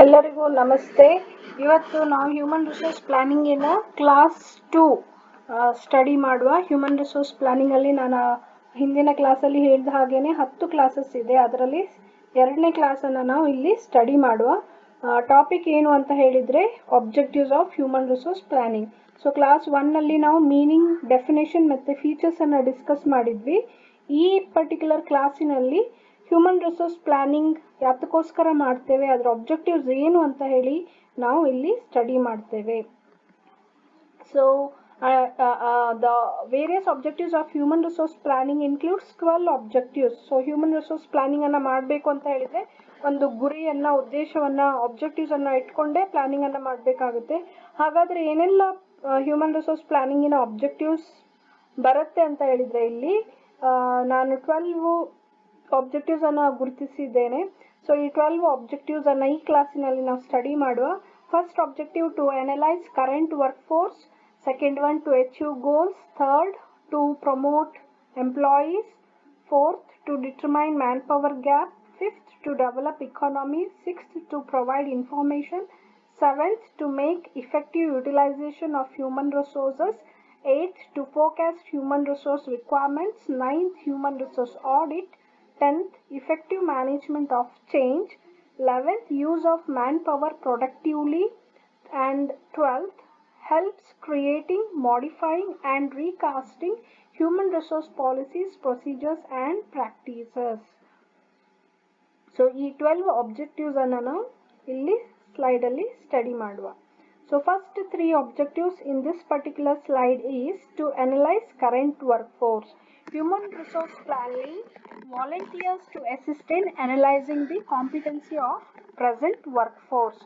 ಎಲ್ಲರಿಗೂ ನಮಸ್ತೆ. ಇವತ್ತು ನಾವು ಹ್ಯೂಮನ್ ರಿಸೋರ್ಸ್ ಪ್ಲಾನಿಂಗಿನ ಕ್ಲಾಸ್ 2 ಸ್ಟಡಿ ಮಾಡುವ. ಹ್ಯೂಮನ್ ರಿಸೋರ್ಸ್ ಪ್ಲಾನಿಂಗಲ್ಲಿ ನಾನು ಹಿಂದಿನ ಕ್ಲಾಸಲ್ಲಿ ಹೇಳಿದ ಹಾಗೇನೆ 10 ಕ್ಲಾಸಸ್ ಇದೆ. ಅದರಲ್ಲಿ 2ನೇ ಕ್ಲಾಸನ್ನು ನಾವು ಇಲ್ಲಿ ಸ್ಟಡಿ ಮಾಡುವ. ಟಾಪಿಕ್ ಏನು ಅಂತ ಹೇಳಿದರೆ objectives of human resource planning. So class 1ನಲ್ಲಿ ನಾವು ಮೀನಿಂಗ್, ಡೆಫಿನೇಷನ್ ಮತ್ತು ಫೀಚರ್ಸನ್ನು ಡಿಸ್ಕಸ್ ಮಾಡಿದ್ವಿ. ಈ ಪರ್ಟಿಕ್ಯುಲರ್ ಕ್ಲಾಸಿನಲ್ಲಿ ಹ್ಯೂಮನ್ ರಿಸೋರ್ಸ್ ಪ್ಲಾನಿಂಗ್ ಯಾತಕ್ಕೋಸ್ಕರ ಮಾಡ್ತೇವೆ, ಅದರ ಆಬ್ಜೆಕ್ಟಿವ್ಸ್ ಏನು ಅಂತ ಹೇಳಿ ನಾವು ಇಲ್ಲಿ ಸ್ಟಡಿ ಮಾಡ್ತೇವೆ. So the various objectives of human resource planning includes 12 objectives. So human resource planning ಅನ್ನ ಮಾಡಬೇಕು ಅಂತ ಹೇಳಿದ್ರೆ ಒಂದು ಗುರಿಯನ್ನ, ಉದ್ದೇಶವನ್ನ, ಆಬ್ಜೆಕ್ಟಿವ್ಸ್ ಅನ್ನ ಇಟ್ಕೊಂಡೇ ಪ್ಲಾನಿಂಗ್ ಅನ್ನ ಮಾಡಬೇಕಾಗುತ್ತೆ. ಹಾಗಾದ್ರೆ ಏನೆಲ್ಲ ಹ್ಯೂಮನ್ ರಿಸೋರ್ಸ್ ಪ್ಲಾನಿಂಗಿನ ಆಬ್ಜೆಕ್ಟಿವ್ಸ್ ಬರುತ್ತೆ ಅಂತ ಹೇಳಿದ್ರೆ ಇಲ್ಲಿ ನಾನು 12 ಆಬ್ಜೆಕ್ಟಿವ್ಸ್ ಅನ್ನ ಗುರುತಿಸಿದ್ದೇನೆ. ಸೊ ಈ 12 ಆಬ್ಜೆಕ್ಟಿವ್ಸ್ ಅನ್ನ ಈ ಕ್ಲಾಸಿನಲ್ಲಿ ನಾವು ಸ್ಟಡಿ ಮಾಡುವ. First objective to analyse current workforce, second one to achieve goals, third to promote employees, fourth to determine manpower gap, fifth to develop economy, sixth to provide information, seventh to make effective utilization of human resources, eighth to forecast human resource requirements, ninth human resource audit, 10th effective management of change, 11th use of manpower productively, and 12th helps creating, modifying and recasting human resource policies, procedures and practices. So ಈ 12 objectives ಅನ್ನ ನಾವು ಇಲ್ಲಿ slide ಅಲ್ಲಿ study ಮಾಡುವ. So first 3 objectives in this particular slide is to analyse current workforce. Human resource planning volunteers to assist in analysing the competency of present workforce.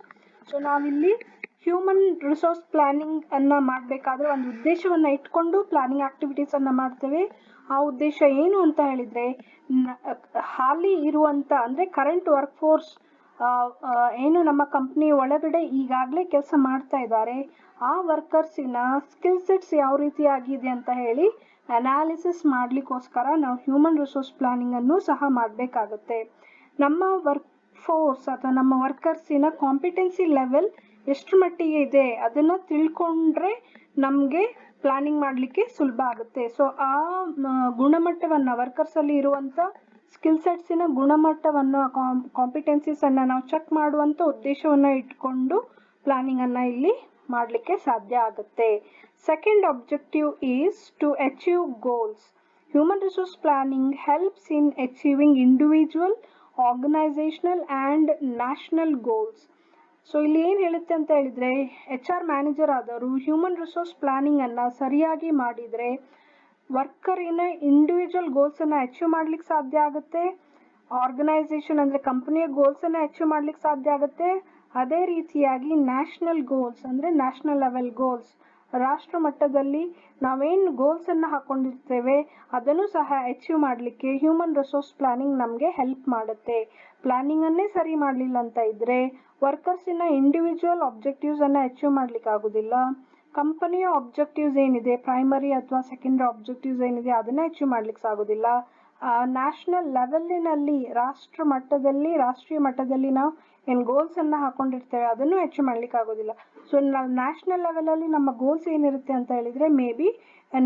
So ನಾವಿಲ್ಲಿ human resource planning ಅನ್ನ ಮಾಡಬೇಕಾದ್ರೆ ಒಂದು ಉದ್ದೇಶವನ್ನ ಇಟ್ಕೊಂಡು planning activities ಅನ್ನ ಮಾಡ್ತೇವೆ. ಆ ಉದ್ದೇಶ ಏನು ಅಂತ ಹೇಳಿದ್ರೆ ಹಾಲಿ ಇರುವಂತ ಅಂದ್ರೆ ಕರೆಂಟ್ ವರ್ಕ್ ಫೋರ್ಸ್ ಏನು ನಮ್ಮ ಕಂಪ್ನಿ ಒಳಗಡೆ ಈಗಾಗಲೇ ಕೆಲಸ ಮಾಡ್ತಾ ಇದ್ದಾರೆ, ಆ ವರ್ಕರ್ಸಿನ ಸ್ಕಿಲ್ ಸೆಟ್ಸ್ ಯಾವ ರೀತಿ ಆಗಿದೆ ಅಂತ ಹೇಳಿ ಅನಾಲಿಸಿಸ್ ಮಾಡ್ಲಿಕ್ಕೋಸ್ಕರ ನಾವು ಹ್ಯೂಮನ್ ರಿಸೋರ್ಸ್ ಪ್ಲಾನಿಂಗ್ ಅನ್ನು ಸಹ ಮಾಡಬೇಕಾಗುತ್ತೆ. ನಮ್ಮ ವರ್ಕ್ ಫೋರ್ಸ್ ಅಥವಾ ನಮ್ಮ ವರ್ಕರ್ಸಿನ ಕಾಂಪಿಟೆನ್ಸಿ ಲೆವೆಲ್ ಎಷ್ಟು ಮಟ್ಟಿಗೆ ಇದೆ ಅದನ್ನ ತಿಳ್ಕೊಂಡ್ರೆ ನಮಗೆ ಪ್ಲಾನಿಂಗ್ ಮಾಡಲಿಕ್ಕೆ ಸುಲಭ ಆಗುತ್ತೆ. ಸೊ ಆ ಗುಣಮಟ್ಟವನ್ನ, ವರ್ಕರ್ಸ್ ಅಲ್ಲಿ ಇರುವಂತ ಸ್ಕಿಲ್ ಸೆಟ್ಸಿನ ಗುಣಮಟ್ಟವನ್ನ, ಕಾಂಪಿಟೆನ್ಸೀಸ್ ಅನ್ನ ನಾವು ಚೆಕ್ ಮಾಡುವಂತ ಉದ್ದೇಶವನ್ನ ಇಟ್ಕೊಂಡು ಪ್ಲಾನಿಂಗ್ ಅನ್ನ ಇಲ್ಲಿ ಮಾಡಲಿಕ್ಕೆ ಸಾಧ್ಯ ಆಗುತ್ತೆ. Second objective is to achieve goals. Human resource planning helps in achieving individual, organisational and national goals. So ಇಲ್ಲಿ ಏನು ಹೇಳುತ್ತೆ ಅಂತ ಹೇಳಿದ್ರೆ HR ಮ್ಯಾನೇಜರ್ ಆದವರು ಹ್ಯೂಮನ್ ರಿಸೋರ್ಸ್ ಪ್ಲಾನಿಂಗ್ ಅನ್ನ ಸರಿಯಾಗಿ ಮಾಡಿದ್ರೆ ವರ್ಕರಿನ ಇಂಡಿವಿಜುವಲ್ ಗೋಲ್ಸ್ ಅನ್ನ ಅಚೀವ್ ಮಾಡ್ಲಿಕ್ಕೆ ಸಾಧ್ಯ ಆಗುತ್ತೆ, ಆರ್ಗನೈಸೇಷನ್ ಅಂದ್ರೆ ಕಂಪನಿಯ ಗೋಲ್ಸ್ ಅನ್ನ ಅಚೀವ್ ಮಾಡ್ಲಿಕ್ಕೆ ಸಾಧ್ಯ ಆಗುತ್ತೆ. ಅದೇ ರೀತಿಯಾಗಿ ನ್ಯಾಷನಲ್ ಗೋಲ್ಸ್ ಅಂದ್ರೆ ನ್ಯಾಷನಲ್ ಲೆವೆಲ್ ಗೋಲ್ಸ್, ರಾಷ್ಟ್ರ ಮಟ್ಟದಲ್ಲಿ ನಾವೇನು ಗೋಲ್ಸ್ ಅನ್ನ ಹಾಕೊಂಡಿರ್ತೇವೆ ಅದನ್ನು ಸಹ ಅಚೀವ್ ಮಾಡಲಿಕ್ಕೆ ಹ್ಯೂಮನ್ ರಿಸೋರ್ಸ್ ಪ್ಲಾನಿಂಗ್ ನಮಗೆ ಹೆಲ್ಪ್ ಮಾಡುತ್ತೆ. ಪ್ಲಾನಿಂಗ್ ಅನ್ನೇ ಸರಿ ಮಾಡಲಿಲ್ಲ ಅಂತ ಇದ್ರೆ ವರ್ಕರ್ಸಿನ ಇಂಡಿವಿಜುವಲ್ ಆಬ್ಜೆಕ್ಟಿವ್ಸ್ ಅನ್ನ ಅಚೀವ್ ಮಾಡ್ಲಿಕ್ಕೆ ಆಗುದಿಲ್ಲ, ಕಂಪನಿಯ ಆಬ್ಜೆಕ್ಟಿವ್ಸ್ ಏನಿದೆ, ಪ್ರೈಮರಿ ಅಥವಾ ಸೆಕೆಂಡರಿ ಆಬ್ಜೆಕ್ಟಿವ್ಸ್ ಏನಿದೆ ಅದನ್ನ ಅಚೀವ್ ಮಾಡ್ಲಿಕ್ಕೆ ಆಗುದಿಲ್ಲ. ನ್ಯಾಷನಲ್ ಲೆವೆಲಿನಲ್ಲಿ, ರಾಷ್ಟ್ರ ಮಟ್ಟದಲ್ಲಿ, ರಾಷ್ಟ್ರೀಯ ಮಟ್ಟದಲ್ಲಿ ನಾವು ಏನು ಗೋಲ್ಸ್ ಅನ್ನ ಹಾಕೊಂಡಿರ್ತೇವೆ ಅದನ್ನು ಅಚೀವ್ ಮಾಡ್ಲಿಕ್ಕೆ ಆಗೋದಿಲ್ಲ. ಸೊ ನಾವು ನ್ಯಾಷನಲ್ ಲೆವೆಲ್ ಅಲ್ಲಿ ನಮ್ಮ ಗೋಲ್ಸ್ ಏನಿರುತ್ತೆ ಅಂತ ಹೇಳಿದ್ರೆ ಮೇ ಬಿ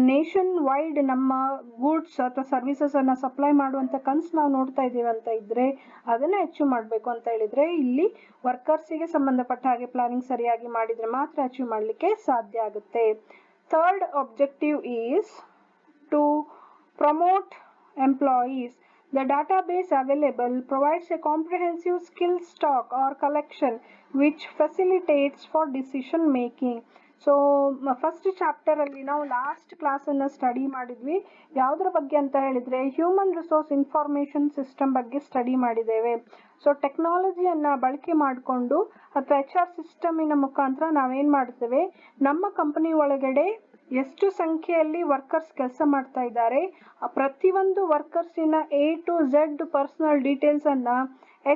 ನೇಷನ್ ವೈಡ್ ನಮ್ಮ ಗೂಡ್ಸ್ ಅಥವಾ ಸರ್ವಿಸಸ್ ಅನ್ನ ಸಪ್ಲೈ ಮಾಡುವಂತ ಕನ್ಸ್ ನಾವು ನೋಡ್ತಾ ಇದ್ದೀವಿ ಅಂತ ಇದ್ರೆ ಅದನ್ನ ಅಚೀವ್ ಮಾಡಬೇಕು ಅಂತ ಹೇಳಿದ್ರೆ ಇಲ್ಲಿ ವರ್ಕರ್ಸಿಗೆ ಸಂಬಂಧಪಟ್ಟ ಹಾಗೆ ಪ್ಲಾನಿಂಗ್ ಸರಿಯಾಗಿ ಮಾಡಿದ್ರೆ ಮಾತ್ರ ಅಚೀವ್ ಮಾಡಲಿಕ್ಕೆ ಸಾಧ್ಯ ಆಗುತ್ತೆ. Third objective is to promote employees. The database available provides a comprehensive skill stock or collection which facilitates for decision making. So first chapter ಅಲ್ಲಿ ನಾವು ಲಾಸ್ಟ್ ಕ್ಲಾಸ್ ಅನ್ನ ಸ್ಟಡಿ ಮಾಡಿದ್ವಿ. ಯಾವುದರ ಬಗ್ಗೆ ಅಂತ ಹೇಳಿದ್ರೆ ಹ್ಯೂಮನ್ ರಿಸೋರ್ಸ್ ಇನ್ಫಾರ್ಮೇಶನ್ ಸಿಸ್ಟಮ್ ಬಗ್ಗೆ study ಮಾಡಿದ್ದೇವೆ. ಸೊ ಟೆಕ್ನಾಲಜಿಯನ್ನ ಬಳಕೆ ಮಾಡಿಕೊಂಡು ಅಥವಾ HR ಸಿಸ್ಟಮಿನ ಮುಖಾಂತರ ನಾವೇನ್ ಮಾಡ್ತೇವೆ, ನಮ್ಮ ಕಂಪನಿ ಒಳಗಡೆ ಎಷ್ಟು ಸಂಖ್ಯೆಯಲ್ಲಿ ವರ್ಕರ್ಸ್ ಕೆಲಸ ಮಾಡ್ತಾ ಇದ್ದಾರೆ, ಪ್ರತಿಯೊಂದು ವರ್ಕರ್ಸಿನ A to Z personal details ಅನ್ನ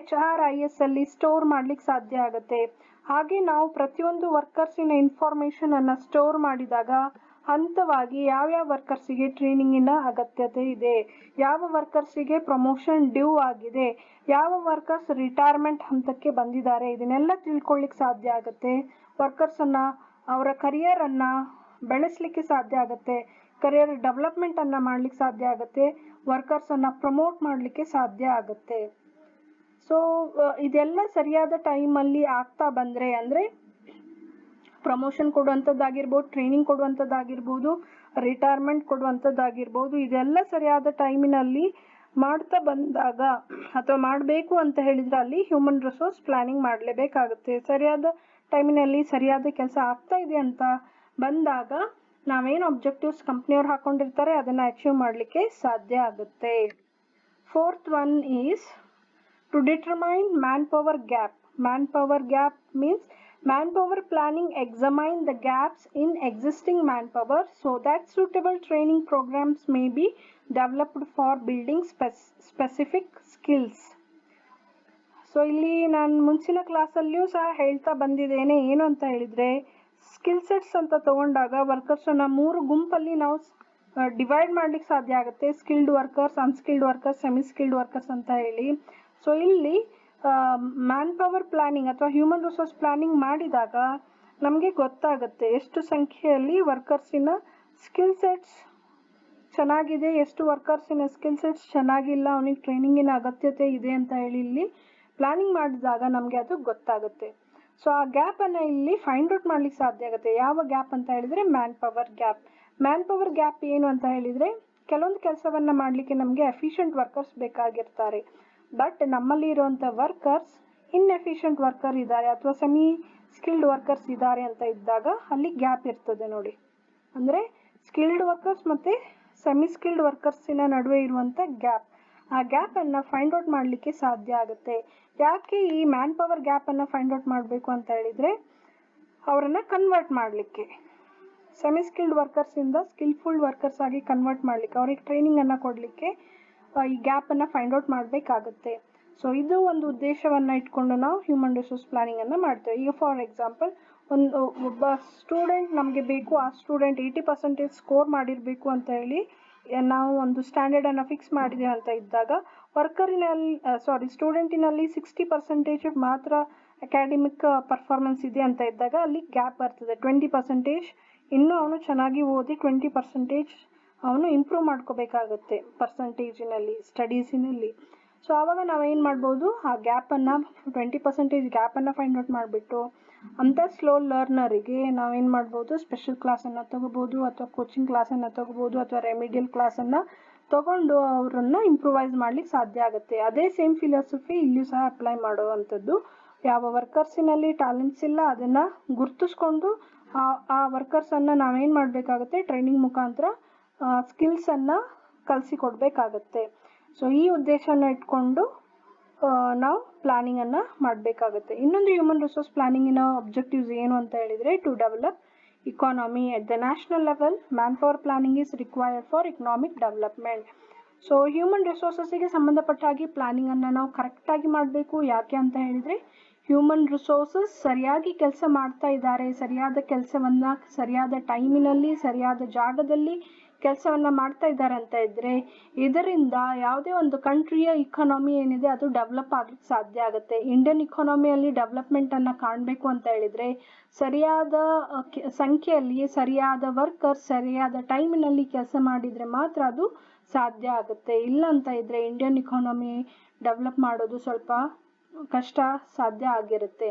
HRIS ಅಲ್ಲಿ ಸ್ಟೋರ್ ಮಾಡ್ಲಿಕ್ಕೆ ಸಾಧ್ಯ ಆಗುತ್ತೆ. ಹಾಗೆ ನಾವು ಪ್ರತಿಯೊಂದು ವರ್ಕರ್ಸಿನ ಇನ್ಫಾರ್ಮೇಶನ್ ಅನ್ನ ಸ್ಟೋರ್ ಮಾಡಿದಾಗ ಹಂತವಾಗಿ ಯಾವ್ಯಾವ ವರ್ಕರ್ಸಿಗೆ ಟ್ರೈನಿಂಗಿನ ಅಗತ್ಯತೆ ಇದೆ, ಯಾವ ವರ್ಕರ್ಸಿಗೆ ಪ್ರಮೋಷನ್ ಡ್ಯೂ ಆಗಿದೆ, ಯಾವ ವರ್ಕರ್ಸ್ ರಿಟೈರ್ಮೆಂಟ್ ಹಂತಕ್ಕೆ ಬಂದಿದ್ದಾರೆ, ಇದನ್ನೆಲ್ಲ ತಿಳ್ಕೊಳ್ಳಿಕ್ಕೆ ಸಾಧ್ಯ ಆಗುತ್ತೆ. ವರ್ಕರ್ಸನ್ನು ಅವರ ಕರಿಯರನ್ನು ಬೆಳೆಸಲಿಕ್ಕೆ ಸಾಧ್ಯ ಆಗುತ್ತೆ, ಕರಿಯರ್ ಡೆವಲಪ್ಮೆಂಟನ್ನು ಮಾಡಲಿಕ್ಕೆ ಸಾಧ್ಯ ಆಗುತ್ತೆ, ವರ್ಕರ್ಸನ್ನು ಪ್ರಮೋಟ್ ಮಾಡಲಿಕ್ಕೆ ಸಾಧ್ಯ ಆಗುತ್ತೆ. ಸೊ ಇದೆಲ್ಲ ಸರಿಯಾದ ಟೈಮಲ್ಲಿ ಆಗ್ತಾ ಬಂದರೆ, ಅಂದರೆ ಪ್ರಮೋಷನ್ ಕೊಡುವಂಥದ್ದಾಗಿರ್ಬೋದು, ಟ್ರೈನಿಂಗ್ ಕೊಡುವಂಥದ್ದಾಗಿರ್ಬೋದು, ರಿಟೈರ್ಮೆಂಟ್ ಕೊಡುವಂಥದ್ದಾಗಿರ್ಬೋದು, ಇದೆಲ್ಲ ಸರಿಯಾದ ಟೈಮಿನಲ್ಲಿ ಮಾಡ್ತಾ ಬಂದಾಗ ಅಥವಾ ಮಾಡಬೇಕು ಅಂತ ಹೇಳಿದರೆ ಅಲ್ಲಿ ಹ್ಯೂಮನ್ ರಿಸೋರ್ಸ್ ಪ್ಲಾನಿಂಗ್ ಮಾಡಲೇಬೇಕಾಗುತ್ತೆ. ಸರಿಯಾದ ಟೈಮಿನಲ್ಲಿ ಸರಿಯಾದ ಕೆಲಸ ಆಗ್ತಾ ಇದೆ ಅಂತ ಬಂದಾಗ ನಾವೇನು ಅಬ್ಜೆಕ್ಟಿವ್ಸ್ ಕಂಪ್ನಿಯವ್ರು ಹಾಕ್ಕೊಂಡಿರ್ತಾರೆ ಅದನ್ನು ಅಚೀವ್ ಮಾಡಲಿಕ್ಕೆ ಸಾಧ್ಯ ಆಗುತ್ತೆ. Fourth one is to determine manpower gap. Manpower gap means manpower planning examine the gaps in existing manpower so that suitable training programs may be developed for building specific skills. So ಇಲ್ಲಿ ನಾನು ಮುಂಚಿನ ಕ್ಲಾಸಲ್ಲಿಯೂ ಸಹ ಹೇಳ್ತಾ ಬಂದಿದ್ದೇನೆ. ಏನು ಅಂತ ಹೇಳಿದರೆ, skill sets ಅಂತ ತಗೊಂಡಾಗ ವರ್ಕರ್ಸನ್ನು 3 ಗುಂಪಲ್ಲಿ ನಾವು ಡಿವೈಡ್ ಮಾಡ್ಲಿಕ್ಕೆ ಸಾಧ್ಯ ಆಗುತ್ತೆ. Skilled workers, unskilled workers, semi skilled workers ಅಂತ ಹೇಳಿ. ಸೊ ಇಲ್ಲಿ ಮ್ಯಾನ್ ಪವರ್ ಪ್ಲಾನಿಂಗ್ ಅಥವಾ ಹ್ಯೂಮನ್ ರಿಸೋರ್ಸ್ ಪ್ಲಾನಿಂಗ್ ಮಾಡಿದಾಗ ನಮಗೆ ಗೊತ್ತಾಗುತ್ತೆ ಎಷ್ಟು ಸಂಖ್ಯೆಯಲ್ಲಿ ವರ್ಕರ್ಸಿನ ಸ್ಕಿಲ್ ಸೆಟ್ಸ್ ಚೆನ್ನಾಗಿದೆ, ಎಷ್ಟು ವರ್ಕರ್ಸಿನ ಸ್ಕಿಲ್ ಸೆಟ್ಸ್ ಚೆನ್ನಾಗಿಲ್ಲ, ಅವನಿಗೆ ಟ್ರೈನಿಂಗಿನ ಅಗತ್ಯತೆ ಇದೆ ಅಂತ ಹೇಳಿ ಇಲ್ಲಿ ಪ್ಲಾನಿಂಗ್ ಮಾಡಿದಾಗ ನಮಗೆ ಅದು ಗೊತ್ತಾಗುತ್ತೆ. ಸೊ ಆ ಗ್ಯಾಪನ್ನು ಇಲ್ಲಿ ಫೈಂಡ್ ಔಟ್ ಮಾಡ್ಲಿಕ್ಕೆ ಸಾಧ್ಯ ಆಗುತ್ತೆ. ಯಾವ ಗ್ಯಾಪ್ ಅಂತ ಹೇಳಿದರೆ man power gap. Manpower gap ಏನು ಅಂತ ಹೇಳಿದರೆ, ಕೆಲವೊಂದು ಕೆಲಸವನ್ನು ಮಾಡಲಿಕ್ಕೆ ನಮಗೆ ಎಫಿಷಿಯಂಟ್ ವರ್ಕರ್ಸ್ ಬೇಕಾಗಿರ್ತಾರೆ. ಬಟ್ ನಮ್ಮಲ್ಲಿ ಇರುವಂಥ ವರ್ಕರ್ಸ್ ಇನ್ಎಫಿಷಿಯಂಟ್ ವರ್ಕರ್ ಇದ್ದಾರೆ ಅಥವಾ ಸೆಮಿ ಸ್ಕಿಲ್ಡ್ ವರ್ಕರ್ಸ್ ಇದ್ದಾರೆ ಅಂತ ಇದ್ದಾಗ ಅಲ್ಲಿ ಗ್ಯಾಪ್ ಇರ್ತದೆ ನೋಡಿ. ಅಂದರೆ ಸ್ಕಿಲ್ಡ್ ವರ್ಕರ್ಸ್ ಮತ್ತು ಸೆಮಿ ಸ್ಕಿಲ್ಡ್ ವರ್ಕರ್ಸಿನ ನಡುವೆ ಇರುವಂಥ ಗ್ಯಾಪ್, ಆ ಗ್ಯಾಪನ್ನು ಫೈಂಡ್ ಔಟ್ ಮಾಡಲಿಕ್ಕೆ ಸಾಧ್ಯ ಆಗುತ್ತೆ. ಯಾಕೆ ಈ ಮ್ಯಾನ್ ಪವರ್ ಗ್ಯಾಪನ್ನು ಫೈಂಡ್ ಔಟ್ ಮಾಡಬೇಕು ಅಂತ ಹೇಳಿದರೆ, ಅವರನ್ನು ಕನ್ವರ್ಟ್ ಮಾಡಲಿಕ್ಕೆ, ಸೆಮಿ ಸ್ಕಿಲ್ಡ್ ವರ್ಕರ್ಸಿಂದ ಸ್ಕಿಲ್ಫುಲ್ ವರ್ಕರ್ಸ್ ಆಗಿ ಕನ್ವರ್ಟ್ ಮಾಡಲಿಕ್ಕೆ, ಅವ್ರಿಗೆ ಟ್ರೈನಿಂಗನ್ನು ಕೊಡಲಿಕ್ಕೆ ಈ ಗ್ಯಾಪನ್ನು ಫೈಂಡ್ ಔಟ್ ಮಾಡಬೇಕಾಗುತ್ತೆ. ಸೊ ಇದು ಒಂದು ಉದ್ದೇಶವನ್ನು ಇಟ್ಕೊಂಡು ನಾವು ಹ್ಯೂಮನ್ ರಿಸೋರ್ಸ್ ಪ್ಲಾನಿಂಗನ್ನು ಮಾಡ್ತೇವೆ. ಈಗ ಫಾರ್ ಎಕ್ಸಾಂಪಲ್, ಒಬ್ಬ ಸ್ಟೂಡೆಂಟ್ ನಮಗೆ ಬೇಕು, ಆ ಸ್ಟೂಡೆಂಟ್ 80% ಸ್ಕೋರ್ ಮಾಡಿರಬೇಕು ಅಂತ ಹೇಳಿ ನಾವು ಒಂದು ಸ್ಟ್ಯಾಂಡರ್ಡನ್ನು ಫಿಕ್ಸ್ ಮಾಡಿದ್ದೇವೆ ಅಂತ ಇದ್ದಾಗ, ಸ್ಟೂಡೆಂಟಿನಲ್ಲಿ 60% ಮಾತ್ರ ಅಕಾಡೆಮಿಕ್ ಪರ್ಫಾರ್ಮೆನ್ಸ್ ಇದೆ ಅಂತ ಇದ್ದಾಗ ಅಲ್ಲಿ ಗ್ಯಾಪ್ ಬರ್ತದೆ. 20% ಇನ್ನೂ ಅವನು ಚೆನ್ನಾಗಿ ಓದಿ 20% ಅವನು ಇಂಪ್ರೂವ್ ಮಾಡ್ಕೋಬೇಕಾಗತ್ತೆ ಪರ್ಸಂಟೇಜಿನಲ್ಲಿ, ಸ್ಟಡೀಸಿನಲ್ಲಿ. ಸೊ ಆವಾಗ ನಾವೇನು ಮಾಡ್ಬೋದು, ಆ ಗ್ಯಾಪನ್ನು 20% ಗ್ಯಾಪನ್ನು ಫೈಂಡ್ ಔಟ್ ಮಾಡಿಬಿಟ್ಟು ಅಂಥ ಸ್ಲೋ ಲರ್ನರಿಗೆ ನಾವೇನು ಮಾಡ್ಬೋದು, ಸ್ಪೆಷಲ್ ಕ್ಲಾಸನ್ನು ತೊಗೋಬೋದು ಅಥವಾ ಕೋಚಿಂಗ್ ಕ್ಲಾಸನ್ನು ತೊಗೋಬೋದು ಅಥವಾ ರೆಮಿಡಿಯಲ್ ಕ್ಲಾಸನ್ನು ತೊಗೊಂಡು ಅವರನ್ನು ಇಂಪ್ರೂವೈಸ್ ಮಾಡ್ಲಿಕ್ಕೆ ಸಾಧ್ಯ ಆಗುತ್ತೆ. ಅದೇ ಸೇಮ್ ಫಿಲಾಸಫಿ ಇಲ್ಲಿಯೂ ಸಹ ಅಪ್ಲೈ ಮಾಡುವಂಥದ್ದು. ಯಾವ ವರ್ಕರ್ಸಿನಲ್ಲಿ ಟ್ಯಾಲೆಂಟ್ಸ್ ಇಲ್ಲ ಅದನ್ನು ಗುರ್ತಿಸ್ಕೊಂಡು ಆ ವರ್ಕರ್ಸನ್ನು ನಾವೇನು ಮಾಡಬೇಕಾಗುತ್ತೆ, ಟ್ರೈನಿಂಗ್ ಮುಖಾಂತರ ಸ್ಕಿಲ್ಸನ್ನು ಕಲಿಸಿಕೊಡ್ಬೇಕಾಗತ್ತೆ. ಸೊ ಈ ಉದ್ದೇಶನ ಇಟ್ಕೊಂಡು ನಾವು ಪ್ಲಾನಿಂಗನ್ನು ಮಾಡಬೇಕಾಗುತ್ತೆ. ಇನ್ನೊಂದು ಹ್ಯೂಮನ್ ರಿಸೋರ್ಸ್ ಪ್ಲಾನಿಂಗಿನ ಅಬ್ಜೆಕ್ಟಿವ್ಸ್ ಏನು ಅಂತ ಹೇಳಿದರೆ, to develop economy at the national level. Manpower planning is required for economic development. So human ರಿಸೋರ್ಸಸ್ಸಿಗೆ ಸಂಬಂಧಪಟ್ಟ ಹಾಗೆ ಪ್ಲಾನಿಂಗನ್ನು ನಾವು ಕರೆಕ್ಟಾಗಿ ಮಾಡಬೇಕು. ಯಾಕೆ ಅಂತ ಹೇಳಿದರೆ, ಹ್ಯೂಮನ್ ರಿಸೋರ್ಸಸ್ ಸರಿಯಾಗಿ ಕೆಲಸ ಮಾಡ್ತಾ ಇದ್ದಾರೆ, ಸರಿಯಾದ ಕೆಲಸವನ್ನು ಸರಿಯಾದ ಟೈಮಿನಲ್ಲಿ ಸರಿಯಾದ ಜಾಗದಲ್ಲಿ ಕೆಲಸವನ್ನು ಮಾಡ್ತಾ ಇದ್ದಾರೆ ಅಂತ ಇದ್ದರೆ, ಇದರಿಂದ ಯಾವುದೇ ಒಂದು ಕಂಟ್ರಿಯ ಇಕಾನಮಿ ಏನಿದೆ ಅದು ಡೆವಲಪ್ ಆಗ್ಲಿಕ್ಕೆ ಸಾಧ್ಯ ಆಗುತ್ತೆ. ಇಂಡಿಯನ್ ಇಕಾನಮಿಯಲ್ಲಿ ಡೆವಲಪ್ಮೆಂಟನ್ನು ಕಾಣಬೇಕು ಅಂತ ಹೇಳಿದರೆ, ಸರಿಯಾದ ಸಂಖ್ಯೆಯಲ್ಲಿ ಸರಿಯಾದ ವರ್ಕರ್ಸ್ ಸರಿಯಾದ ಟೈಮಿನಲ್ಲಿ ಕೆಲಸ ಮಾಡಿದರೆ ಮಾತ್ರ ಅದು ಸಾಧ್ಯ ಆಗುತ್ತೆ. ಇಲ್ಲ ಅಂತ ಇದ್ದರೆ ಇಂಡಿಯನ್ ಇಕಾನಮಿ ಡೆವಲಪ್ ಮಾಡೋದು ಸ್ವಲ್ಪ ಕಷ್ಟ ಸಾಧ್ಯ ಆಗಿರುತ್ತೆ.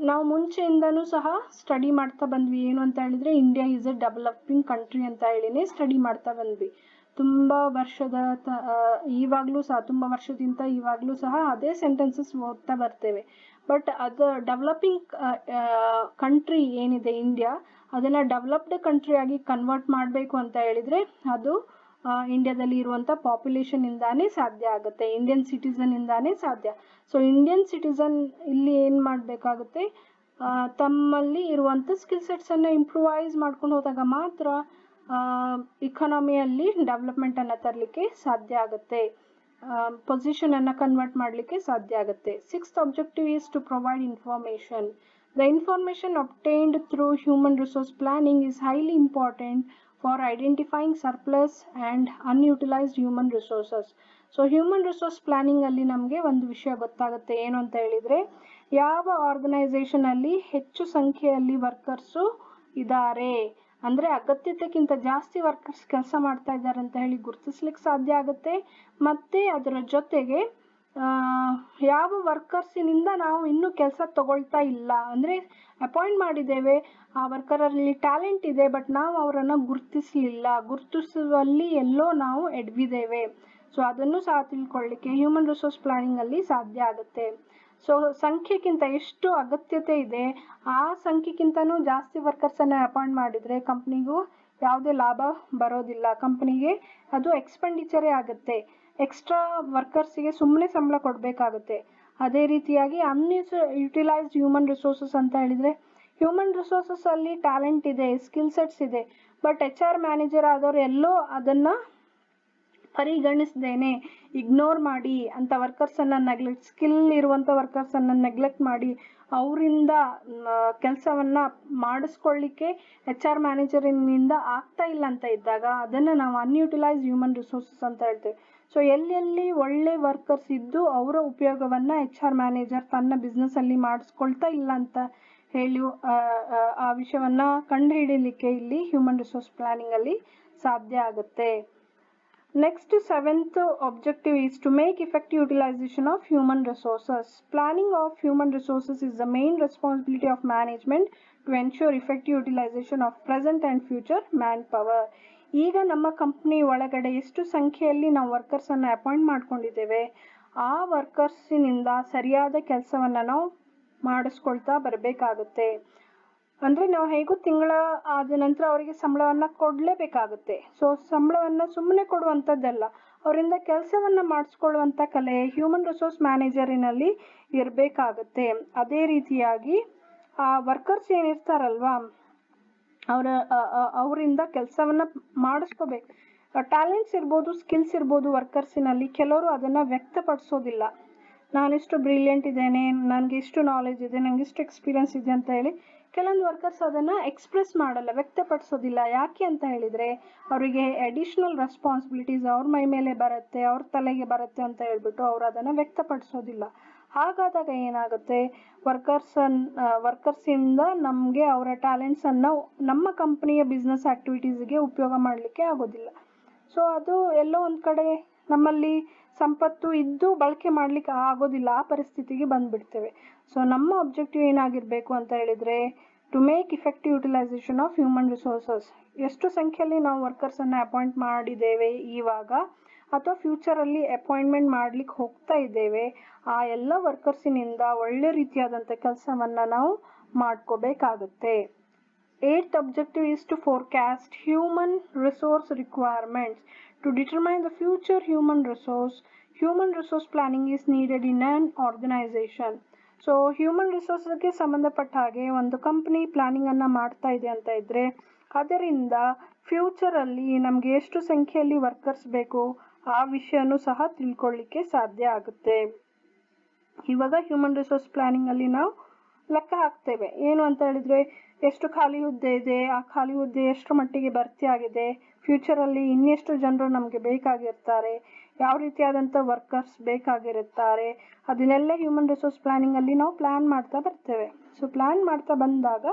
ನಾವು ಮುಂಚೆಯಿಂದನೂ ಸಹ ಸ್ಟಡಿ ಮಾಡ್ತಾ ಬಂದ್ವಿ. ಏನು ಅಂತ ಹೇಳಿದರೆ, India is A developing country ಅಂತ ಹೇಳಿನೇ ಸ್ಟಡಿ ಮಾಡ್ತಾ ಬಂದ್ವಿ. ತುಂಬ ವರ್ಷದಿಂದ ಇವಾಗಲೂ ಸಹ ಅದೇ ಸೆಂಟೆನ್ಸಸ್ ಓದ್ತಾ ಬರ್ತೇವೆ. ಬಟ್ ಅದು ಡೆವಲಪಿಂಗ್ ಕಂಟ್ರಿ ಏನಿದೆ ಇಂಡಿಯಾ, ಅದನ್ನು ಡೆವಲಪ್ಡ್ ಕಂಟ್ರಿಯಾಗಿ ಕನ್ವರ್ಟ್ ಮಾಡಬೇಕು ಅಂತ ಹೇಳಿದರೆ ಅದು ಇಂಡಿಯಾದಲ್ಲಿ ಇರುವಂಥ ಪಾಪ್ಯುಲೇಷನಿಂದಾನೇ ಸಾಧ್ಯ ಆಗುತ್ತೆ, ಇಂಡಿಯನ್ ಸಿಟಿಸನ್ನಿಂದಾನೇ ಸಾಧ್ಯ. ಸೊ ಇಂಡಿಯನ್ ಸಿಟಿಸನ್ ಇಲ್ಲಿ ಏನು ಮಾಡಬೇಕಾಗುತ್ತೆ, ತಮ್ಮಲ್ಲಿ ಇರುವಂಥ ಸ್ಕಿಲ್ ಸೆಟ್ಸನ್ನು ಇಂಪ್ರೂವೈಸ್ ಮಾಡ್ಕೊಂಡು ಹೋದಾಗ ಮಾತ್ರ ಇಕಾನಮಿಯಲ್ಲಿ ಡೆವಲಪ್ಮೆಂಟನ್ನು ತರಲಿಕ್ಕೆ ಸಾಧ್ಯ ಆಗುತ್ತೆ, ಪೊಸಿಷನನ್ನು ಕನ್ವರ್ಟ್ ಮಾಡಲಿಕ್ಕೆ ಸಾಧ್ಯ ಆಗುತ್ತೆ. 6th objective is to provide information. The information obtained through human resource planning is highly important for identifying surplus and unutilized human resources. So human resource planning ಅಲ್ಲಿ ನಮಗೆ ಒಂದು ವಿಷಯ ಗೊತ್ತಾಗುತ್ತೆ ಏನು ಅಂತ ಹೇಳಿದ್ರೆ ಯಾವ ಆರ್ಗನೈಸೇಷನ್ ಅಲ್ಲಿ ಹೆಚ್ಚು ಸಂಖ್ಯೆಯಲ್ಲಿ ವರ್ಕರ್ಸು ಇದ್ದಾರೆ ಅಂದ್ರೆ ಅಗತ್ಯತೆಗಿಂತ ಜಾಸ್ತಿ ವರ್ಕರ್ಸ್ ಕೆಲಸ ಮಾಡ್ತಾ ಇದ್ದಾರೆ ಅಂತ ಹೇಳಿ ಗುರುತಿಸ್ಲಿಕ್ಕೆ ಸಾಧ್ಯ ಆಗುತ್ತೆ. ಮತ್ತೆ ಅದರ ಜೊತೆಗೆ ಯಾವ ವರ್ಕರ್ಸಿನಿಂದ ನಾವು ಇನ್ನೂ ಕೆಲಸ ತಗೊಳ್ತಾ ಇಲ್ಲ ಅಂದ್ರೆ ಅಪಾಯಿಂಟ್ ಮಾಡಿದ್ದೇವೆ, ಆ ವರ್ಕರಲ್ಲಿ ಟ್ಯಾಲೆಂಟ್ ಇದೆ, ಬಟ್ ನಾವು ಅವರನ್ನು ಗುರುತಿಸುವಲ್ಲಿ ಎಲ್ಲೋ ನಾವು ಎಡವಿದ್ದೇವೆ. ಸೊ ಅದನ್ನು ಸಹ ತಿಳ್ಕೊಳ್ಳಿಕ್ಕೆ ಹ್ಯೂಮನ್ ರಿಸೋರ್ಸ್ ಪ್ಲಾನಿಂಗ್ ಅಲ್ಲಿ ಸಾಧ್ಯ ಆಗುತ್ತೆ. ಸೊ ಸಂಖ್ಯೆಗಿಂತ ಎಷ್ಟು ಅಗತ್ಯತೆ ಇದೆ ಆ ಸಂಖ್ಯೆಗಿಂತನೂ ಜಾಸ್ತಿ ವರ್ಕರ್ಸ್ ಅನ್ನ ಅಪಾಯಿಂಟ್ ಮಾಡಿದ್ರೆ ಕಂಪ್ನಿಗೂ ಯಾವುದೇ ಲಾಭ ಬರೋದಿಲ್ಲ, ಕಂಪ್ನಿಗೆ ಅದು ಎಕ್ಸ್ಪೆಂಡಿಚರೇ ಆಗುತ್ತೆ. ಎಕ್ಸ್ಟ್ರಾ ವರ್ಕರ್ಸ್ಗೆ ಸುಮ್ಮನೆ ಸಂಬಳ ಕೊಡಬೇಕಾಗುತ್ತೆ. ಅದೇ ರೀತಿಯಾಗಿ ಅನ್ಯುಟಿಲೈಸ್ಡ್ ಹ್ಯೂಮನ್ ರಿಸೋರ್ಸಸ್ ಅಂತ ಹೇಳಿದ್ರೆ ಹ್ಯೂಮನ್ ರಿಸೋರ್ಸಸ್ ಅಲ್ಲಿ ಟ್ಯಾಲೆಂಟ್ ಇದೆ, ಸ್ಕಿಲ್ ಸೆಟ್ಸ್ ಇದೆ, ಬಟ್ HR ಮ್ಯಾನೇಜರ್ ಆದವರು ಎಲ್ಲೋ ಅದನ್ನ ಪರಿಗಣಿಸದೇನೆ ಇಗ್ನೋರ್ ಮಾಡಿ ಅಂತ ವರ್ಕರ್ಸ್ ಅನ್ನ ಸ್ಕಿಲ್ ಇರುವಂತ ವರ್ಕರ್ಸ್ ಅನ್ನ ನೆಗ್ಲೆಕ್ಟ್ ಮಾಡಿ ಅವರಿಂದ ಕೆಲಸವನ್ನ ಮಾಡಿಸ್ಕೊಳ್ಳಿಕ್ಕೆ HR ಮ್ಯಾನೇಜರಿನಿಂದ ಆಗ್ತಾ ಇಲ್ಲ ಅಂತ ಇದ್ದಾಗ ಅದನ್ನ ನಾವು ಅನ್ಯುಟಿಲೈಸ್ಡ್ ಹ್ಯೂಮನ್ ರಿಸೋರ್ಸಸ್ ಅಂತ ಹೇಳ್ತೇವೆ. ಸೊ ಎಲ್ಲೆಲ್ಲಿ ಒಳ್ಳೆ ವರ್ಕರ್ಸ್ ಇದ್ದು ಅವರ ಉಪಯೋಗವನ್ನ HR ಮ್ಯಾನೇಜರ್ ತನ್ನ ಬಿಸ್ನೆಸ್ ಅಲ್ಲಿ ಮಾಡಿಸ್ಕೊಳ್ತಾ ಇಲ್ಲ ಅಂತ ಹೇಳಿ ಆ ವಿಷಯವನ್ನ ಕಂಡು ಹಿಡಿಯಲಿಕ್ಕೆ ಇಲ್ಲಿ ಹ್ಯೂಮನ್ ರಿಸೋರ್ಸ್ ಪ್ಲಾನಿಂಗ್ ಅಲ್ಲಿ ಸಾಧ್ಯ ಆಗುತ್ತೆ. Next, seventh objective is to make effective utilization of human resources. Planning of human resources is the main responsibility of management to ensure effective utilization of present and future manpower. ಈಗ ನಮ್ಮ company ಒಳಗಡೆ ಎಷ್ಟು ಸಂಖ್ಯೆಯಲ್ಲಿ ನಾವು workers ಅನ್ನ appoint ಮಾಡ್ಕೊಂಡಿದ್ದೇವೆ ಆ ವರ್ಕರ್ಸಿನಿಂದ ಸರಿಯಾದ ಕೆಲಸವನ್ನ ನಾವು ಮಾಡಿಸ್ಕೊಳ್ತಾ ಬರಬೇಕಾಗುತ್ತೆ. ಅಂದ್ರೆ ನಾವು ಹೇಗೂ ತಿಂಗಳ ಆದ ನಂತರ ಅವರಿಗೆ ಸಂಬಳವನ್ನ ಕೊಡ್ಲೇಬೇಕಾಗುತ್ತೆ. ಸೊ ಸಂಬಳವನ್ನ ಸುಮ್ಮನೆ ಕೊಡುವಂತದ್ದಲ್ಲ, ಅವರಿಂದ ಕೆಲಸವನ್ನ ಮಾಡಿಸ್ಕೊಳ್ಳುವಂತ ಕಲೆ ಹ್ಯೂಮನ್ ರಿಸೋರ್ಸ್ ಮ್ಯಾನೇಜರಿನಲ್ಲಿ ಇರಬೇಕಾಗುತ್ತೆ. ಅದೇ ರೀತಿಯಾಗಿ ಆ ವರ್ಕರ್ಸ್ ಏನಿರ್ತಾರಲ್ವಾ ಅವರಿಂದ ಕೆಲಸವನ್ನ ಮಾಡಿಸ್ಕೋಬೇಕು. ಟ್ಯಾಲೆಂಟ್ಸ್ ಇರ್ಬೋದು, ಸ್ಕಿಲ್ಸ್ ಇರ್ಬೋದು ವರ್ಕರ್ಸಿನಲ್ಲಿ, ಕೆಲವರು ಅದನ್ನ ವ್ಯಕ್ತಪಡಿಸೋದಿಲ್ಲ. ನಾನಿಷ್ಟು ಬ್ರಿಲಿಯಂಟ್ ಇದ್ದೇನೆ, ನನಗೆ ಇಷ್ಟು ನಾಲೆಜ್ ಇದೆ, ನನಗೆ ಇಷ್ಟು ಎಕ್ಸ್ಪೀರಿಯನ್ಸ್ ಇದೆ ಅಂತ ಹೇಳಿ ಕೆಲವೊಂದು ವರ್ಕರ್ಸ್ ಅದನ್ನ ಎಕ್ಸ್ಪ್ರೆಸ್ ಮಾಡಲ್ಲ, ವ್ಯಕ್ತಪಡಿಸೋದಿಲ್ಲ. ಯಾಕೆ ಅಂತ ಹೇಳಿದ್ರೆ ಅವರಿಗೆ ಅಡಿಷನಲ್ ರೆಸ್ಪಾನ್ಸಿಬಿಲಿಟೀಸ್ ಅವ್ರ ಮೈ ಮೇಲೆ ಬರುತ್ತೆ, ಅವ್ರ ತಲೆಗೆ ಬರುತ್ತೆ ಅಂತ ಹೇಳ್ಬಿಟ್ಟು ಅವ್ರು ಅದನ್ನ ವ್ಯಕ್ತಪಡಿಸೋದಿಲ್ಲ. ಹಾಗಾದಾಗ ಏನಾಗುತ್ತೆ, ವರ್ಕರ್ಸ್ ಇಂದ ನಮ್ಗೆ ಅವರ ಟ್ಯಾಲೆಂಟ್ಸ್ ಅನ್ನ ನಮ್ಮ ಕಂಪನಿಯ ಬಿಸ್ನೆಸ್ ಆಕ್ಟಿವಿಟೀಸ್ಗೆ ಉಪಯೋಗ ಮಾಡ್ಲಿಕ್ಕೆ ಆಗೋದಿಲ್ಲ. ಸೊ ಅದು ಎಲ್ಲೋ ಒಂದ್ ಕಡೆ ನಮ್ಮಲ್ಲಿ ಸಂಪತ್ತು ಇದ್ದು ಬಳಕೆ ಮಾಡ್ಲಿಕ್ಕೆ ಆಗೋದಿಲ್ಲ, ಆ ಪರಿಸ್ಥಿತಿಗೆ ಬಂದ್ಬಿಡ್ತೇವೆ. ಸೊ ನಮ್ಮ ಆಬ್ಜೆಕ್ಟಿವ್ ಏನಾಗಿರ್ಬೇಕು ಅಂತ ಹೇಳಿದ್ರೆ to make effective utilisation of human resources. ಎಷ್ಟು ಸಂಖ್ಯೆಯಲ್ಲಿ ನಾವು ವರ್ಕರ್ಸ್ ಅನ್ನ ಅಪಾಯಿಂಟ್ ಮಾಡಿದ್ದೇವೆ ಇವಾಗ ಅಥವಾ ಫ್ಯೂಚರ್ ಅಲ್ಲಿ ಅಪಾಯಿಂಟ್ಮೆಂಟ್ ಮಾಡ್ಲಿಕ್ಕೆ ಹೋಗ್ತಾ ಇದ್ದೇವೆ, ಆ ಎಲ್ಲ ವರ್ಕರ್ಸಿನಿಂದ ಒಳ್ಳೆ ರೀತಿಯಾದಂತ ಕೆಲಸವನ್ನ ನಾವು ಮಾಡ್ಕೋಬೇಕಾಗುತ್ತೆ. 8th objective is to forecast human resource requirements. To determine the future human resource planning is needed in an organization. So human ರಿಸೋರ್ಸ್ಗೆ ಸಂಬಂಧಪಟ್ಟ ಹಾಗೆ ಒಂದು ಕಂಪನಿ ಪ್ಲಾನಿಂಗ್ ಅನ್ನ ಮಾಡ್ತಾ ಇದೆ ಅಂತ ಇದ್ರೆ ಅದರಿಂದ ಫ್ಯೂಚರ್ ಅಲ್ಲಿ ನಮ್ಗೆ ಎಷ್ಟು ಸಂಖ್ಯೆಯಲ್ಲಿ ವರ್ಕರ್ಸ್ ಬೇಕು ಆ ವಿಷಯನೂ ಸಹ ತಿಳ್ಕೊಳ್ಳಿಕ್ಕೆ ಸಾಧ್ಯ ಆಗುತ್ತೆ. ಇವಾಗ ಹ್ಯೂಮನ್ ರಿಸೋರ್ಸ್ ಪ್ಲಾನಿಂಗ್ ಅಲ್ಲಿ ನಾವು ಲೆಕ್ಕ ಹಾಕ್ತೇವೆ ಏನು ಅಂತ ಹೇಳಿದ್ರೆ ಎಷ್ಟು ಖಾಲಿ ಹುದ್ದೆ ಇದೆ, ಆ ಖಾಲಿ ಹುದ್ದೆ ಎಷ್ಟು ಮಟ್ಟಿಗೆ ಭರ್ತಿ ಆಗಿದೆ, ಫ್ಯೂಚರ್ ಅಲ್ಲಿ ಇನ್ನೆಷ್ಟು ಜನರು ನಮ್ಗೆ ಬೇಕಾಗಿರ್ತಾರೆ, ಯಾವ ರೀತಿಯಾದಂತ ವರ್ಕರ್ಸ್ ಬೇಕಾಗಿರುತ್ತಾರೆ, ಅದನ್ನೆಲ್ಲ ಹ್ಯೂಮನ್ ರಿಸೋರ್ಸ್ ಪ್ಲಾನಿಂಗ್ ಅಲ್ಲಿ ನಾವು ಪ್ಲಾನ್ ಮಾಡ್ತಾ ಬರ್ತೇವೆ. ಸೊ ಪ್ಲಾನ್ ಮಾಡ್ತಾ ಬಂದಾಗ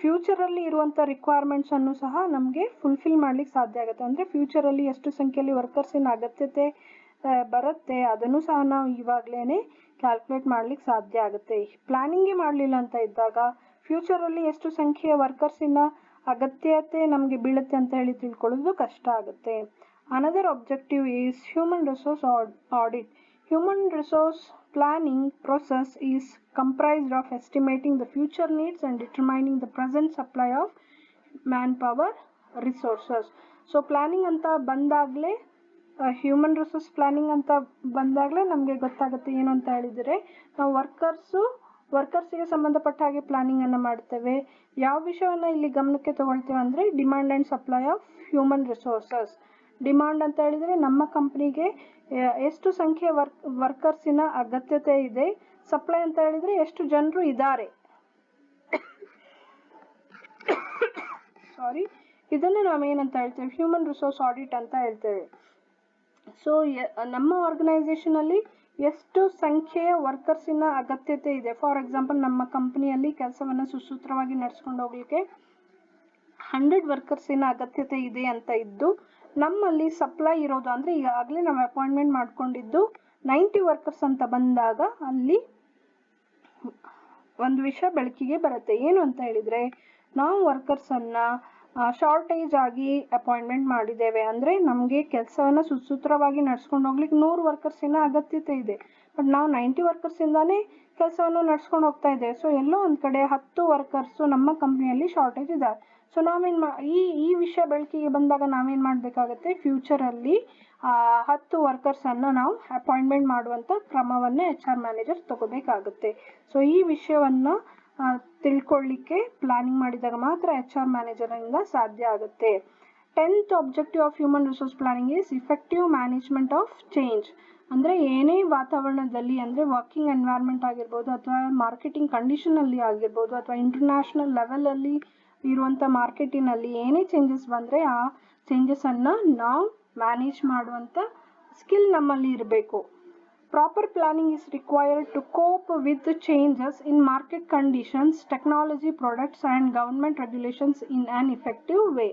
ಫ್ಯೂಚರ್ ಅಲ್ಲಿ ಇರುವಂತ ರಿಕ್ವೈರ್ಮೆಂಟ್ಸ್ ಅನ್ನು ಸಹ ನಮ್ಗೆ ಫುಲ್ಫಿಲ್ ಮಾಡ್ಲಿಕ್ಕೆ ಸಾಧ್ಯ ಆಗುತ್ತೆ. ಅಂದ್ರೆ ಫ್ಯೂಚರ್ ಅಲ್ಲಿ ಎಷ್ಟು ಸಂಖ್ಯೆಯಲ್ಲಿ ವರ್ಕರ್ಸಿನ ಅಗತ್ಯತೆ ಬರುತ್ತೆ ಅದನ್ನು ಸಹ ನಾವು ಇವಾಗ್ಲೇನೆ ಕ್ಯಾಲ್ಕುಲೇಟ್ ಮಾಡ್ಲಿಕ್ಕೆ ಸಾಧ್ಯ ಆಗುತ್ತೆ. ಪ್ಲಾನಿಂಗ್ ಮಾಡ್ಲಿಲ್ಲ ಅಂತ ಇದ್ದಾಗ ಫ್ಯೂಚರ್ ಅಲ್ಲಿ ಎಷ್ಟು ಸಂಖ್ಯೆಯ ವರ್ಕರ್ಸಿನ ಅಗತ್ಯತೆ ನಮ್ಗೆ ಬೀಳುತ್ತೆ ಅಂತ ಹೇಳಿ ತಿಳ್ಕೊಳ್ಳೋದು ಕಷ್ಟ ಆಗುತ್ತೆ. Another objective is human resource audit. Human resource planning process is comprised of estimating the future needs and determining the present supply of manpower resources. So planning ಅಂತ ಬಂದಾಗಲೇ ಹ್ಯೂಮನ್ ರಿಸೋರ್ಸ್ ಪ್ಲಾನಿಂಗ್ ಅಂತ ಬಂದಾಗಲೇ ನಮಗೆ ಗೊತ್ತಾಗುತ್ತೆ ಏನು ಅಂತ ಹೇಳಿದರೆ ನಾವು ವರ್ಕರ್ಸ್ಗೆ ಸಂಬಂಧಪಟ್ಟ ಹಾಗೆ ಪ್ಲಾನಿಂಗ್ ಅನ್ನು ಮಾಡ್ತೇವೆ. ಯಾವ ವಿಷಯವನ್ನ ಇಲ್ಲಿ ಗಮನಕ್ಕೆ ತಗೊಳ್ತೇವೆ ಅಂದ್ರೆ demand and supply of human resources. Demand ಅಂತ ಹೇಳಿದ್ರೆ ನಮ್ಮ ಕಂಪನಿಗೆ ಎಷ್ಟು ಸಂಖ್ಯೆಯ ವರ್ಕರ್ಸಿನ ಅಗತ್ಯತೆ ಇದೆ, ಸಪ್ಲೈ ಅಂತ ಹೇಳಿದ್ರೆ ಎಷ್ಟು ಜನರು ಇದ್ದಾರೆ ಇದನ್ನು ನಾವೇನಂತ ಹೇಳ್ತೇವೆ, ಹ್ಯೂಮನ್ ರಿಸೋರ್ಸ್ ಆಡಿಟ್ ಅಂತ ಹೇಳ್ತೇವೆ. ಸೊ ನಮ್ಮ ಆರ್ಗನೈಸೇಷನಲ್ಲಿ ಎಷ್ಟು ಸಂಖ್ಯೆಯ ವರ್ಕರ್ಸಿನ ಅಗತ್ಯತೆ ಇದೆ. ಫಾರ್ ಎಕ್ಸಾಂಪಲ್, ನಮ್ಮ ಕಂಪನಿಯಲ್ಲಿ ಕೆಲಸವನ್ನು ಸುಸೂತ್ರವಾಗಿ ನಡೆಸ್ಕೊಂಡು ಹೋಗ್ಲಿಕ್ಕೆ 100 ವರ್ಕರ್ಸಿನ ಅಗತ್ಯತೆ ಇದೆ ಅಂತ ಇದ್ದು, ನಮ್ಮಲ್ಲಿ ಸಪ್ಲೈ ಇರೋದು ಅಂದರೆ ಈಗಾಗಲೇ ನಾವು ಅಪಾಯಿಂಟ್ಮೆಂಟ್ ಮಾಡ್ಕೊಂಡಿದ್ದು 90 ವರ್ಕರ್ಸ್ ಅಂತ ಬಂದಾಗ ಅಲ್ಲಿ ಒಂದು ವಿಷಯ ಬೆಳಕಿಗೆ ಬರುತ್ತೆ. ಏನು ಅಂತ ಹೇಳಿದರೆ, ನಾವು ವರ್ಕರ್ಸನ್ನು ಶಾರ್ಟೇಜ್ ಆಗಿ ಅಪಾಯಿಂಟ್ಮೆಂಟ್ ಮಾಡಿದ್ದೇವೆ. ಅಂದರೆ ನಮಗೆ ಕೆಲಸವನ್ನು ಸುಸೂತ್ರವಾಗಿ ನಡ್ಸ್ಕೊಂಡು ಹೋಗ್ಲಿಕ್ಕೆ 100 ವರ್ಕರ್ಸಿನ ಅಗತ್ಯತೆ ಇದೆ. ಬಟ್ ನಾವು 90 ವರ್ಕರ್ಸಿಂದಾನೇ ಕೆಲಸವನ್ನು ನಡ್ಸ್ಕೊಂಡು ಹೋಗ್ತಾ ಇದ್ದೇವೆ. ಸೊ ಎಲ್ಲೋ ಒಂದು ಕಡೆ 10 ವರ್ಕರ್ಸು ನಮ್ಮ ಕಂಪ್ನಿಯಲ್ಲಿ ಶಾರ್ಟೇಜ್ ಇದ್ದಾರೆ. ಸೊ ನಾವೇನು ಈ ವಿಷಯ ಬೆಳಕಿಗೆ ಬಂದಾಗ ನಾವೇನು ಮಾಡಬೇಕಾಗತ್ತೆ, ಫ್ಯೂಚರಲ್ಲಿ 10 ವರ್ಕರ್ಸನ್ನು ನಾವು ಅಪಾಯಿಂಟ್ಮೆಂಟ್ ಮಾಡುವಂಥ ಕ್ರಮವನ್ನು HR ಮ್ಯಾನೇಜರ್ ತಗೋಬೇಕಾಗುತ್ತೆ. ಸೊ ಈ ವಿಷಯವನ್ನು ತಿಳ್ಕೊಳ್ಳಿಕ್ಕೆ ಪ್ಲಾನಿಂಗ್ ಮಾಡಿದಾಗ ಮಾತ್ರ HR ಮ್ಯಾನೇಜರಿಂದ ಸಾಧ್ಯ ಆಗುತ್ತೆ. 10th objective of human resource planning is effective management of change. ಅಂದರೆ ಏನೇ ವಾತಾವರಣದಲ್ಲಿ, ಅಂದರೆ ವರ್ಕಿಂಗ್ ಎನ್ವೈರ್ಮೆಂಟ್ ಆಗಿರ್ಬೋದು, ಅಥವಾ ಮಾರ್ಕೆಟಿಂಗ್ ಕಂಡೀಷನಲ್ಲಿ ಆಗಿರ್ಬೋದು, ಅಥವಾ ಇಂಟರ್ನ್ಯಾಷನಲ್ ಲೆವೆಲಲ್ಲಿ ಇರುವಂಥ ಮಾರ್ಕೆಟಿನಲ್ಲಿ ಏನೇ ಚೇಂಜಸ್ ಬಂದರೆ ಆ ಚೇಂಜಸನ್ನು ನಾವು ಮ್ಯಾನೇಜ್ ಮಾಡುವಂಥ ಸ್ಕಿಲ್ ನಮ್ಮಲ್ಲಿ ಇರಬೇಕು. Proper planning is required to cope with changes in market conditions, technology, products and government regulations in an effective way.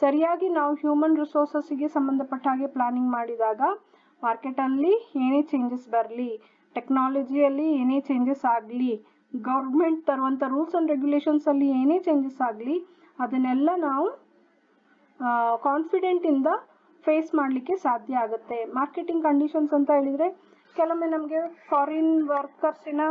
ಸರಿಯಾಗಿ ನಾವು ಹ್ಯೂಮನ್ ರಿಸೋರ್ಸಸ್ಗೆ ಸಂಬಂಧಪಟ್ಟ ಹಾಗೆ ಪ್ಲಾನಿಂಗ್ ಮಾಡಿದಾಗ ಮಾರ್ಕೆಟಲ್ಲಿ ಏನೇ ಚೇಂಜಸ್ ಬರಲಿ, ಟೆಕ್ನಾಲಜಿಯಲ್ಲಿ ಏನೇ ಚೇಂಜಸ್ ಆಗಲಿ, ಗೌರ್ಮೆಂಟ್ ತರುವಂಥ ರೂಲ್ಸ್ ಆ್ಯಂಡ್ ರೆಗ್ಯುಲೇಷನ್ಸಲ್ಲಿ ಏನೇ ಚೇಂಜಸ್ ಆಗಲಿ, ಅದನ್ನೆಲ್ಲ ನಾವು ಕಾನ್ಫಿಡೆಂಟಿಂದ ಫೇಸ್ ಮಾಡಲಿಕ್ಕೆ ಸಾಧ್ಯ ಆಗುತ್ತೆ. ಮಾರ್ಕೆಟಿಂಗ್ ಕಂಡೀಷನ್ಸ್ ಅಂತ ಹೇಳಿದರೆ, ಕೆಲವೊಮ್ಮೆ ನಮಗೆ ಫಾರಿನ್ ವರ್ಕರ್ಸಿನ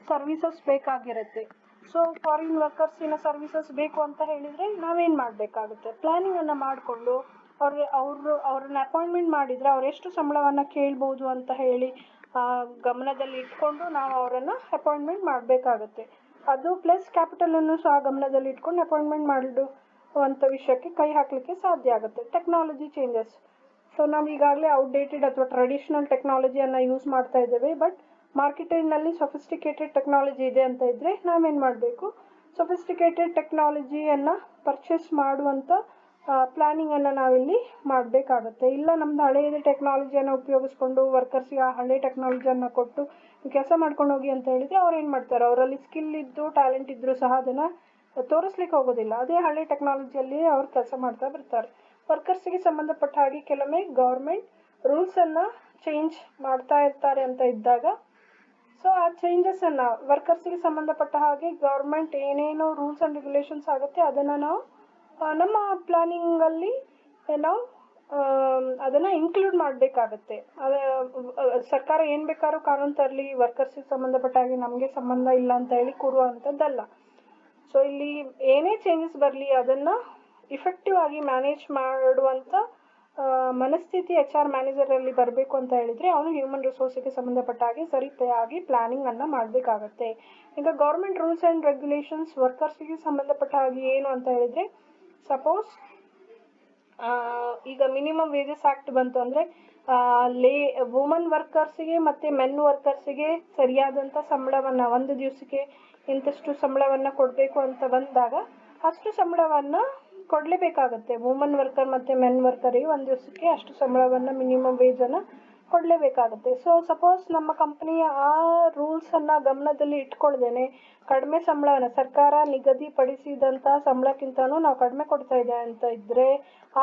ಸರ್ವಿಸಸ್ ಬೇಕಾಗಿರುತ್ತೆ. ಸೊ ಫಾರಿನ್ ವರ್ಕರ್ಸಿನ ಸರ್ವಿಸಸ್ ಬೇಕು ಅಂತ ಹೇಳಿದರೆ ನಾವೇನು ಮಾಡಬೇಕಾಗುತ್ತೆ, ಪ್ಲ್ಯಾನಿಂಗನ್ನು ಮಾಡಿಕೊಂಡು ಅವ್ರನ್ನ ಅಪಾಯಿಂಟ್ಮೆಂಟ್ ಮಾಡಿದರೆ ಅವ್ರು ಎಷ್ಟು ಸಂಬಳವನ್ನು ಕೇಳ್ಬೋದು ಅಂತ ಹೇಳಿ ಗಮನದಲ್ಲಿ ಇಟ್ಕೊಂಡು ನಾವು ಅವರನ್ನು ಅಪಾಯಿಂಟ್ಮೆಂಟ್ ಮಾಡಬೇಕಾಗುತ್ತೆ. ಅದು ಪ್ಲಸ್ ಕ್ಯಾಪಿಟಲನ್ನು ಸಹ ಗಮನದಲ್ಲಿ ಇಟ್ಕೊಂಡು ಅಪಾಯಿಂಟ್ಮೆಂಟ್ ಮಾಡುವಂಥ ವಿಷಯಕ್ಕೆ ಕೈ ಹಾಕಲಿಕ್ಕೆ ಸಾಧ್ಯ ಆಗುತ್ತೆ. ಟೆಕ್ನಾಲಜಿ ಚೇಂಜಸ್, ಸೊ ನಾವು ಈಗಾಗಲೇ ಔಟ್ಡೇಟೆಡ್ ಅಥವಾ ಟ್ರೆಡಿಷನಲ್ ಟೆಕ್ನಾಲಜಿಯನ್ನು ಯೂಸ್ ಮಾಡ್ತಾ ಇದ್ದೇವೆ. ಬಟ್ ಮಾರ್ಕೆಟಿನಲ್ಲಿ ಸೊಫಿಸ್ಟಿಕೇಟೆಡ್ ಟೆಕ್ನಾಲಜಿ ಇದೆ ಅಂತ ಇದ್ದರೆ ನಾವೇನು ಮಾಡಬೇಕು, ಸೊಫಿಸ್ಟಿಕೇಟೆಡ್ ಟೆಕ್ನಾಲಜಿಯನ್ನು ಪರ್ಚೇಸ್ ಮಾಡುವಂಥ ಪ್ಲ್ಯಾನಿಂಗನ್ನು ನಾವಿಲ್ಲಿ ಮಾಡಬೇಕಾಗುತ್ತೆ. ಇಲ್ಲ ನಮ್ದು ಹಳೆಯದೇ ಟೆಕ್ನಾಲಜಿಯನ್ನು ಉಪಯೋಗಿಸ್ಕೊಂಡು ವರ್ಕರ್ಸಿಗೆ ಆ ಹಳೆ ಟೆಕ್ನಾಲಜಿಯನ್ನು ಕೊಟ್ಟು ಕೆಲಸ ಮಾಡ್ಕೊಂಡು ಹೋಗಿ ಅಂತ ಹೇಳಿದರೆ ಅವ್ರು ಏನು ಮಾಡ್ತಾರೆ, ಅವರಲ್ಲಿ ಸ್ಕಿಲ್ ಇದ್ದು ಟ್ಯಾಲೆಂಟ್ ಇದ್ದರೂ ಸಹ ಅದನ್ನು ತೋರಿಸ್ಲಿಕ್ಕೆ ಹೋಗೋದಿಲ್ಲ. ಅದೇ ಹಳೆ ಟೆಕ್ನಾಲಜಿಯಲ್ಲಿ ಅವ್ರು ಕೆಲಸ ಮಾಡ್ತಾ ಬರ್ತಾರೆ. ವರ್ಕರ್ಸಿಗೆ ಸಂಬಂಧಪಟ್ಟ ಹಾಗೆ ಕೆಲವೊಮ್ಮೆ ಗೌರ್ಮೆಂಟ್ ರೂಲ್ಸನ್ನು ಚೇಂಜ್ ಮಾಡ್ತಾ ಇರ್ತಾರೆ ಅಂತ ಇದ್ದಾಗ, ಸೊ ಆ ಚೇಂಜಸನ್ನು ವರ್ಕರ್ಸಿಗೆ ಸಂಬಂಧಪಟ್ಟ ಹಾಗೆ ಗೌರ್ಮೆಂಟ್ ಏನೇನು ರೂಲ್ಸ್ ಆ್ಯಂಡ್ ರೆಗ್ಯುಲೇಷನ್ಸ್ ಆಗುತ್ತೆ ಅದನ್ನು ನಾವು ನಮ್ಮ ಪ್ಲಾನಿಂಗಲ್ಲಿ ನಾವು ಅದನ್ನು ಇನ್ಕ್ಲೂಡ್ ಮಾಡಬೇಕಾಗತ್ತೆ. ಸರ್ಕಾರ ಏನು ಬೇಕಾದ್ರೂ ಕಾನೂನು ತರಲಿ, ವರ್ಕರ್ಸಿಗೆ ಸಂಬಂಧಪಟ್ಟ ಹಾಗೆ ನಮಗೆ ಸಂಬಂಧ ಇಲ್ಲ ಅಂತ ಹೇಳಿ ಕೂರುವಂಥದ್ದಲ್ಲ. ಸೊ ಇಲ್ಲಿ ಏನೇ ಚೇಂಜಸ್ ಬರಲಿ ಅದನ್ನು ಇಫೆಕ್ಟಿವ್ ಆಗಿ ಮ್ಯಾನೇಜ್ ಮಾಡುವಂಥ ಮನಸ್ಥಿತಿ HR ಮ್ಯಾನೇಜರಲ್ಲಿ ಬರಬೇಕು ಅಂತ ಹೇಳಿದರೆ ಅವನು ಹ್ಯೂಮನ್ ರಿಸೋರ್ಸಿಗೆ ಸಂಬಂಧಪಟ್ಟ ಹಾಗೆ ಸರಿಯಾಗಿ ಪ್ಲ್ಯಾನಿಂಗನ್ನು ಮಾಡಬೇಕಾಗತ್ತೆ. ಈಗ ಗೌರ್ಮೆಂಟ್ ರೂಲ್ಸ್ ಆ್ಯಂಡ್ ರೆಗ್ಯುಲೇಷನ್ಸ್ ವರ್ಕರ್ಸಿಗೆ ಸಂಬಂಧಪಟ್ಟ ಹಾಗೆ ಏನು ಅಂತ ಹೇಳಿದರೆ, ಸಪೋಸ್ ಈಗ ಮಿನಿಮಮ್ ವೇಜಸ್ ಆ್ಯಕ್ಟ್ ಬಂತು ಅಂದರೆ ವುಮನ್ ವರ್ಕರ್ಸಿಗೆ ಮತ್ತು ಮೆನ್ ವರ್ಕರ್ಸಿಗೆ ಸರಿಯಾದಂಥ ಸಂಬಳವನ್ನು, ಒಂದು ದಿವಸಕ್ಕೆ ಇಂತಷ್ಟು ಸಂಬಳವನ್ನು ಕೊಡಬೇಕು ಅಂತ ಬಂದಾಗ ಅಷ್ಟು ಸಂಬಳವನ್ನು ಕೊಡಲೇಬೇಕಾಗತ್ತೆ. ವುಮನ್ ವರ್ಕರ್ ಮತ್ತು ಮೆನ್ ವರ್ಕರಿಗೆ ಒಂದು ದಿವಸಕ್ಕೆ ಅಷ್ಟು ಸಂಬಳವನ್ನು, ಮಿನಿಮಮ್ ವೇಜನ್ನು ಕೊಡಲೇಬೇಕಾಗುತ್ತೆ. ಸೊ ಸಪೋಸ್ ನಮ್ಮ ಕಂಪ್ನಿಯ ಆ ರೂಲ್ಸನ್ನು ಗಮನದಲ್ಲಿ ಇಟ್ಕೊಳ್ದೇನೆ ಕಡಿಮೆ ಸಂಬಳವನ್ನು, ಸರ್ಕಾರ ನಿಗದಿಪಡಿಸಿದಂಥ ಸಂಬಳಕ್ಕಿಂತನೂ ನಾವು ಕಡಿಮೆ ಕೊಡ್ತಾ ಇದೆ ಅಂತ ಇದ್ದರೆ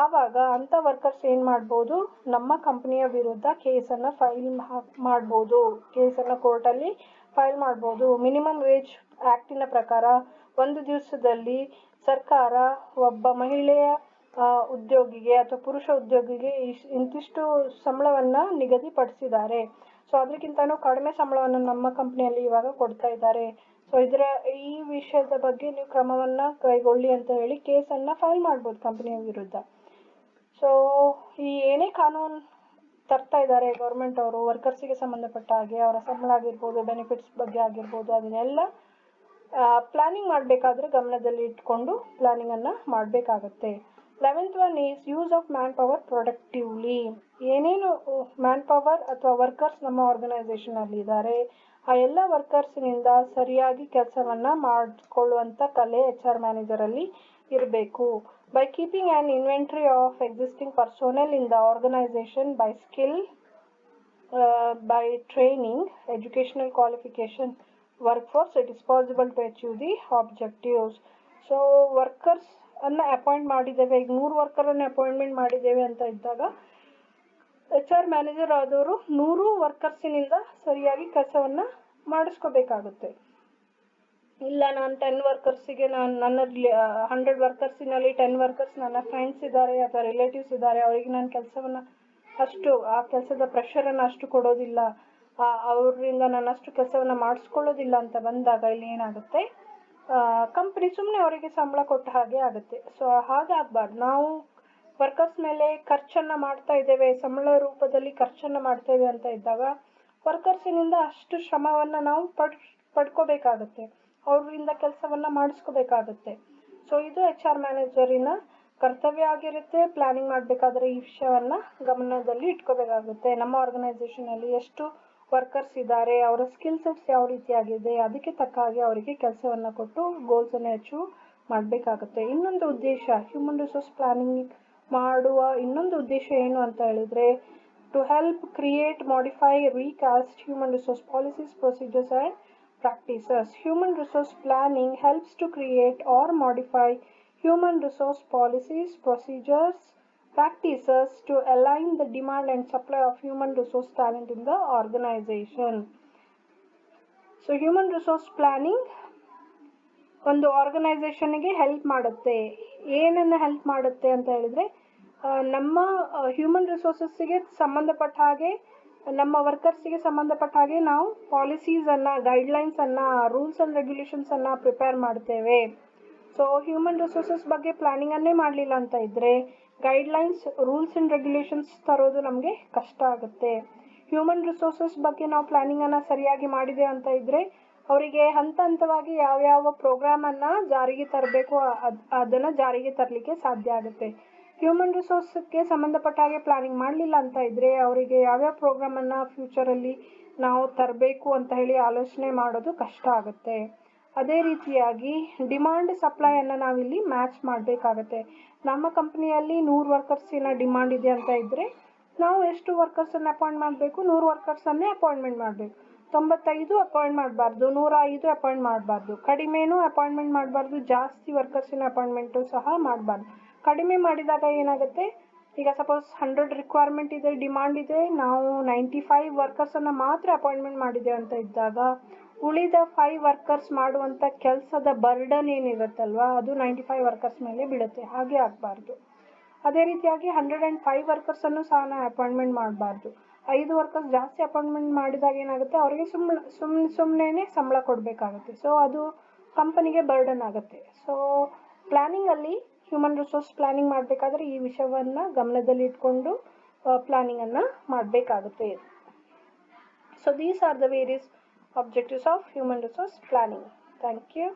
ಆವಾಗ ಅಂಥ ವರ್ಕರ್ಸ್ ಏನು ಮಾಡ್ಬೋದು, ನಮ್ಮ ಕಂಪ್ನಿಯ ವಿರುದ್ಧ ಕೇಸನ್ನು ಫೈಲ್ ಮಾಡ್ಬೋದು, ಕೇಸನ್ನು ಕೋರ್ಟಲ್ಲಿ ಫೈಲ್ ಮಾಡ್ಬೋದು. ಮಿನಿಮಮ್ ವೇಜ್ ಆ್ಯಕ್ಟಿನ ಪ್ರಕಾರ ಒಂದು ದಿವಸದಲ್ಲಿ ಸರ್ಕಾರ ಒಬ್ಬ ಮಹಿಳೆಯ ಉದ್ಯೋಗಿಗೆ ಅಥವಾ ಪುರುಷ ಉದ್ಯೋಗಿಗೆ ಇಂತಿಷ್ಟು ಸಂಬಳವನ್ನು ನಿಗದಿಪಡಿಸಿದ್ದಾರೆ. ಸೊ ಅದಕ್ಕಿಂತನೂ ಕಡಿಮೆ ಸಂಬಳವನ್ನು ನಮ್ಮ ಕಂಪ್ನಿಯಲ್ಲಿ ಇವಾಗ ಕೊಡ್ತಾ ಇದ್ದಾರೆ. ಸೊ ಈ ವಿಷಯದ ಬಗ್ಗೆ ನೀವು ಕ್ರಮವನ್ನು ಕೈಗೊಳ್ಳಿ ಅಂತ ಹೇಳಿ ಕೇಸನ್ನು ಫೈಲ್ ಮಾಡ್ಬೋದು ಕಂಪ್ನಿಯ ವಿರುದ್ಧ. ಸೊ ಈ ಏನೇ ಕಾನೂನು ತರ್ತಾ ಇದ್ದಾರೆ ಗೌರ್ಮೆಂಟ್ ಅವರು ವರ್ಕರ್ಸಿಗೆ ಸಂಬಂಧಪಟ್ಟ ಹಾಗೆ, ಅವರ ಸಂಬಳ ಆಗಿರ್ಬೋದು, ಬೆನಿಫಿಟ್ಸ್ ಬಗ್ಗೆ ಆಗಿರ್ಬೋದು, ಅದನ್ನೆಲ್ಲ ಪ್ಲ್ಯಾನಿಂಗ್ ಮಾಡಬೇಕಾದ್ರೆ ಗಮನದಲ್ಲಿ ಇಟ್ಕೊಂಡು ಪ್ಲ್ಯಾನಿಂಗನ್ನು ಮಾಡಬೇಕಾಗತ್ತೆ. 11th one is use of manpower productively. ಏನೇನು ಮ್ಯಾನ್ ಪವರ್ ಅಥವಾ ವರ್ಕರ್ಸ್ ನಮ್ಮ ಆರ್ಗನೈಸೇಷನಲ್ಲಿ ಇದ್ದಾರೆ ಆ ಎಲ್ಲ ವರ್ಕರ್ಸ್ನಿಂದ ಸರಿಯಾಗಿ ಕೆಲಸವನ್ನು ಮಾಡಿಕೊಳ್ಳುವಂಥ ಕಲೆ HR ಮ್ಯಾನೇಜರಲ್ಲಿ ಇರಬೇಕು. by keeping an inventory of existing personnel in the organization by skill, by training, educational qualification, workforce, it is possible to achieve the objectives. So workers ಅನ್ನ ಅಪಾಯಿಂಟ್ ಮಾಡಿದ್ದೇವೆ, ಈಗ 100 ವರ್ಕರನ್ನು ಅಪಾಯಿಂಟ್ಮೆಂಟ್ ಮಾಡಿದ್ದೇವೆ ಅಂತ ಇದ್ದಾಗ HR ಮ್ಯಾನೇಜರ್ ಆದವರು 100 ವರ್ಕರ್ಸಿನಿಂದ ಸರಿಯಾಗಿ ಕೆಲಸವನ್ನ ಮಾಡಿಸ್ಕೋಬೇಕಾಗುತ್ತೆ. ಇಲ್ಲ ನಾನು 10 ವರ್ಕರ್ಸಿಗೆ ನನ್ನ 100 ವರ್ಕರ್ಸಿನಲ್ಲಿ 10 ವರ್ಕರ್ಸ್ ನನ್ನ ಫ್ರೆಂಡ್ಸ್ ಇದ್ದಾರೆ ಅಥವಾ ರಿಲೇಟಿವ್ಸ್ ಇದ್ದಾರೆ, ಅವರಿಗೆ ನಾನು ಕೆಲಸವನ್ನ ಅಷ್ಟು ಆ ಕೆಲಸದ ಪ್ರೆಷರನ್ನು ಅಷ್ಟು ಕೊಡೋದಿಲ್ಲ, ಅವರಿಂದ ನಾನು ಅಷ್ಟು ಕೆಲಸವನ್ನ ಮಾಡಿಸ್ಕೊಳ್ಳೋದಿಲ್ಲ ಅಂತ ಬಂದಾಗ ಇಲ್ಲಿ ಏನಾಗುತ್ತೆ, ಕಂಪನಿ ಸುಮ್ಮನೆ ಅವರಿಗೆ ಸಂಬಳ ಕೊಟ್ಟ ಹಾಗೆ ಆಗುತ್ತೆ. ಸೊ ಹಾಗಾಗಬಾರ್ದು. ನಾವು ವರ್ಕರ್ಸ್ ಮೇಲೆ ಖರ್ಚನ್ನು ಮಾಡ್ತಾ ಇದ್ದೇವೆ, ಸಂಬಳ ರೂಪದಲ್ಲಿ ಖರ್ಚನ್ನು ಮಾಡ್ತೇವೆ ಅಂತ ಇದ್ದಾಗ ವರ್ಕರ್ಸಿನಿಂದ ಅಷ್ಟು ಶ್ರಮವನ್ನು ನಾವು ಪಡ್ಕೋಬೇಕಾಗುತ್ತೆ, ಅವರಿಂದ ಕೆಲಸವನ್ನ ಮಾಡಿಸ್ಕೋಬೇಕಾಗುತ್ತೆ. ಸೊ ಇದು HR ಮ್ಯಾನೇಜರಿನ ಕರ್ತವ್ಯ ಆಗಿರುತ್ತೆ. ಪ್ಲಾನಿಂಗ್ ಮಾಡಬೇಕಾದ್ರೆ ಈ ವಿಷಯವನ್ನ ಗಮನದಲ್ಲಿ ಇಟ್ಕೋಬೇಕಾಗುತ್ತೆ. ನಮ್ಮ ಆರ್ಗನೈಸೇಷನ್ ಅಲ್ಲಿ ಎಷ್ಟು ವರ್ಕರ್ಸ್ ಇದ್ದಾರೆ, ಅವರ ಸ್ಕಿಲ್ ಸೆಟ್ಸ್ ಯಾವ ರೀತಿಯಾಗಿದೆ, ಅದಕ್ಕೆ ತಕ್ಕ ಹಾಗೆ ಅವರಿಗೆ ಕೆಲಸವನ್ನ ಕೊಟ್ಟು ಗೋಲ್ಸ್ ಅನ್ನು ಅಚೀವ್ ಮಾಡಬೇಕಾಗುತ್ತೆ. ಇನ್ನೊಂದು ಉದ್ದೇಶ ಹ್ಯೂಮನ್ ರಿಸೋರ್ಸ್ ಪ್ಲಾನಿಂಗ್ ಮಾಡುವ ಇನ್ನೊಂದು ಉದ್ದೇಶ ಏನು ಅಂತ ಹೇಳಿದ್ರೆ, to help create, modify, recast human resource policies, procedures and practices. Human resource planning helps to create or modify human resource policies, procedures, practices to align the demand and supply of human resource talent in the organization. So human resource planning ಒಂದು ಆರ್ಗನೈಸೇಷನ್ಗೆ help ಮಾಡುತ್ತೆ. ಏನನ್ನ help ಮಾಡುತ್ತೆ ಅಂತ ಹೇಳಿದ್ರೆ, ನಮ್ಮ human ರಿಸೋರ್ಸಸ್ಗೆ ಸಂಬಂಧಪಟ್ಟ ಹಾಗೆ, ನಮ್ಮ ವರ್ಕರ್ಸ್ಗೆ ಸಂಬಂಧಪಟ್ಟ ಹಾಗೆ ನಾವು ಪಾಲಿಸೀಸ್ ಅನ್ನ, ಗೈಡ್ಲೈನ್ಸ್ ಅನ್ನ, ರೂಲ್ಸ್ ಅಂಡ್ ರೆಗ್ಯುಲೇಷನ್ಸ್ ಅನ್ನ ಪ್ರಿಪೇರ್ ಮಾಡ್ತೇವೆ. ಸೊ ಹ್ಯೂಮನ್ ರಿಸೋರ್ಸಸ್ ಬಗ್ಗೆ ಪ್ಲಾನಿಂಗ್ ಅನ್ನೇ ಮಾಡಲಿಲ್ಲ ಅಂತ ಇದ್ರೆ ಗೈಡ್ಲೈನ್ಸ್, ರೂಲ್ಸ್ ಅಂಡ್ ರೆಗ್ಯುಲೇಷನ್ಸ್ ತರೋದು ನಮಗೆ ಕಷ್ಟ ಆಗುತ್ತೆ. ಹ್ಯೂಮನ್ ರಿಸೋರ್ಸಸ್ ಬಗ್ಗೆ ನಾವು ಪ್ಲಾನಿಂಗ್ ಅನ್ನ ಸರಿಯಾಗಿ ಮಾಡಿದೆ ಅಂತ ಇದ್ರೆ ಅವರಿಗೆ ಹಂತ ಹಂತವಾಗಿ ಯಾವ್ಯಾವ ಪ್ರೋಗ್ರಾಮ್ ಅನ್ನ ಜಾರಿಗೆ ತರಬೇಕು ಅದನ್ನ ಜಾರಿಗೆ ತರಲಿಕ್ಕೆ ಸಾಧ್ಯ ಆಗುತ್ತೆ. ಹ್ಯೂಮನ್ ರಿಸೋರ್ಸ್ಗೆ ಸಂಬಂಧಪಟ್ಟ ಹಾಗೆ ಪ್ಲಾನಿಂಗ್ ಮಾಡಲಿಲ್ಲ ಅಂತ ಇದ್ರೆ ಅವರಿಗೆ ಯಾವ್ಯಾವ ಪ್ರೋಗ್ರಾಮ್ ಅನ್ನ ಫ್ಯೂಚರ್ ಅಲ್ಲಿ ನಾವು ತರಬೇಕು ಅಂತ ಹೇಳಿ ಆಲೋಚನೆ ಮಾಡೋದು ಕಷ್ಟ ಆಗುತ್ತೆ. ಅದೇ ರೀತಿಯಾಗಿ ಡಿಮಾಂಡ್ ಸಪ್ಲೈ ಅನ್ನ ನಾವಿಲ್ಲಿ ಮ್ಯಾಚ್ ಮಾಡಬೇಕಾಗತ್ತೆ. ನಮ್ಮ ಕಂಪನಿಯಲ್ಲಿ 100 ವರ್ಕರ್ಸಿನ ಡಿಮಾಂಡ್ ಇದೆ ಅಂತ ಇದ್ರೆ ನಾವು ಎಷ್ಟು ವರ್ಕರ್ಸ್ ಅನ್ನ ಅಪಾಯಿಂಟ್ ಮಾಡಬೇಕು, 100 ವರ್ಕರ್ಸ್ ಅನ್ನೇ ಅಪಾಯಿಂಟ್ಮೆಂಟ್ ಮಾಡಬೇಕು. 95 ಅಪಾಯಿಂಟ್ ಮಾಡಬಾರ್ದು, 105 ಅಪಾಯಿಂಟ್ ಮಾಡಬಾರ್ದು, ಕಡಿಮೆನೂ ಅಪಾಯಿಂಟ್ಮೆಂಟ್ ಮಾಡಬಾರ್ದು, ಜಾಸ್ತಿ ವರ್ಕರ್ಸಿನ ಅಪಾಯಿಂಟ್ಮೆಂಟು ಸಹ ಮಾಡಬಾರ್ದು. ಕಡಿಮೆ ಮಾಡಿದಾಗ ಏನಾಗುತ್ತೆ, ಈಗ ಸಪೋಸ್ 100 ರಿಕ್ವೈರ್ಮೆಂಟ್ ಇದೆ, ಡಿಮಾಂಡ್ ಇದೆ, ನಾವು 95 ವರ್ಕರ್ಸ್ ಅನ್ನ ಮಾತ್ರ ಅಪಾಯಿಂಟ್ಮೆಂಟ್ ಮಾಡಿದೆ ಅಂತ ಇದ್ದಾಗ ಉಳಿದ 5 ವರ್ಕರ್ಸ್ ಮಾಡುವಂತ ಕೆಲಸದ ಬರ್ಡನ್ ಏನಿರುತ್ತಲ್ವಾ ಅದು 95 ವರ್ಕರ್ಸ್ ಮೇಲೆ ಬೀಳುತ್ತೆ. ಹಾಗೆ ಆಗಬಾರ್ದು. ಅದೇ ರೀತಿಯಾಗಿ 105 ವರ್ಕರ್ಸ್ ಅನ್ನು ಸಹ ನಾವು ಅಪಾಯಿಂಟ್ಮೆಂಟ್ ಮಾಡಬಾರ್ದು. 5 ವರ್ಕರ್ಸ್ ಜಾಸ್ತಿ ಅಪಾಯಿಂಟ್ಮೆಂಟ್ ಮಾಡಿದಾಗ ಏನಾಗುತ್ತೆ, ಅವರಿಗೆ ಸುಮ್ಮನೆ ಸಂಬಳ ಕೊಡಬೇಕಾಗುತ್ತೆ. ಸೊ ಅದು ಕಂಪನಿಗೆ ಬರ್ಡನ್ ಆಗುತ್ತೆ. ಸೊ ಪ್ಲಾನಿಂಗ್ ಅಲ್ಲಿ ಹ್ಯೂಮನ್ ರಿಸೋರ್ಸ್ ಪ್ಲಾನಿಂಗ್ ಮಾಡಬೇಕಾದ್ರೆ ಈ ವಿಷಯವನ್ನ ಗಮನದಲ್ಲಿ ಇಟ್ಕೊಂಡು ಪ್ಲಾನಿಂಗ್ ಅನ್ನ ಮಾಡಬೇಕಾಗುತ್ತೆ. So these are the various objectives of human resource planning. Thank you.